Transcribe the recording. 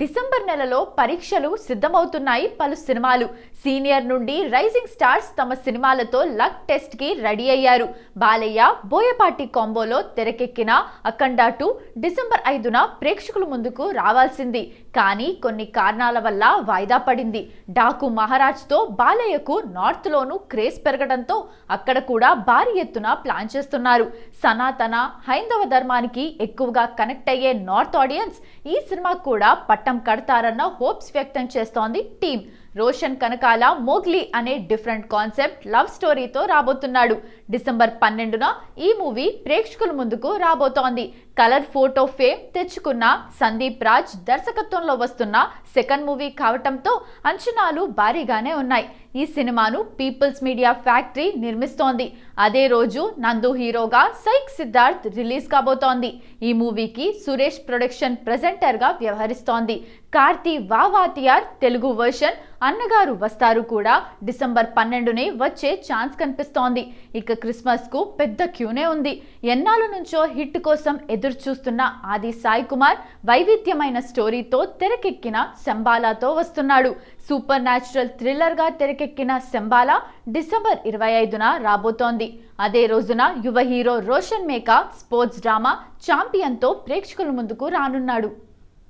December నెలలో పరీక్షలు సిద్ధమవుతున్నాయి పలు సినిమాలు. సీనియర్ నుండి రైజింగ్ స్టార్స్ తమ సినిమాలతో లక్ టెస్ట్ కి రెడీ అయ్యారు. బాలయ్య బోయపాటి కాంబోలో తెరకెక్కిన అఖండ 2 డిసెంబర్ 5న ప్రేక్షకుల ముందుకు రావాల్సింది. కానీ కొన్ని కారణాల వల్ల వాయిదా పడింది. డాకు మహారాజ్ తో బాలయ్యకు నార్త్ లోను క్రేజ్ పెరగడంతో అక్కడ కూడా భారీ ఎత్తున ప్లాన్ చేస్తున్నారు. సనాతన హైందవ ధర్మానికి ఎక్కువగా కనెక్ట్ అయ్యే నార్త్ ఆడియన్స్ ఈ సినిమా కూడా పట్టం కడతారన్న హోప్స్ వ్యక్తం చేస్తోంది టీం. రోషన్ కనకాల మోగ్లీ అనే డిఫరెంట్ కాన్సెప్ట్ లవ్ స్టోరీతో రాబోతున్నాడు. డిసెంబర్ 12న ఈ మూవీ ప్రేక్షకుల ముందుకు రాబోతోంది. కలర్ ఫోటో ఫేమ్ తెచ్చుకున్న సందీప్ రాజ్ దర్శకత్వంలో వస్తున్న సెకండ్ మూవీ కావటంతో అంచనాలు భారీగానే ఉన్నాయి. ఈ సినిమాను పీపుల్స్ మీడియా ఫ్యాక్టరీ నిర్మిస్తోంది. అదే రోజు నందు హీరోగా సైక్ సిద్ధార్థ్ రిలీజ్ కాబోతోంది. ఈ మూవీకి సురేష్ ప్రొడక్షన్ ప్రెజెంటర్ గా వ్యవహరిస్తోంది. కార్తీ వావాతియార్ తెలుగు వర్షన్ అన్నగారు వస్తారు కూడా డిసెంబర్ 12నే వచ్చే ఛాన్స్ కనిపిస్తోంది. ఇక క్రిస్మస్ కు పెద్ద క్యూనే ఉంది. ఎన్నాళ్ళ నుంచో హిట్ కోసం ఎదురు చూస్తున్న ఆది సాయి కుమార్ వైవిధ్యమైన స్టోరీతో తెరకెక్కిన శంబాలాతో వస్తున్నాడు. సూపర్ న్యాచురల్ థ్రిల్లర్ గా తెరకెక్కిన శంబాలా డిసెంబర్ 25న రాబోతోంది. అదే రోజున యువ hero Roshan Meka sports drama champion తో ప్రేక్షకుల ముందుకు రానున్నాడు.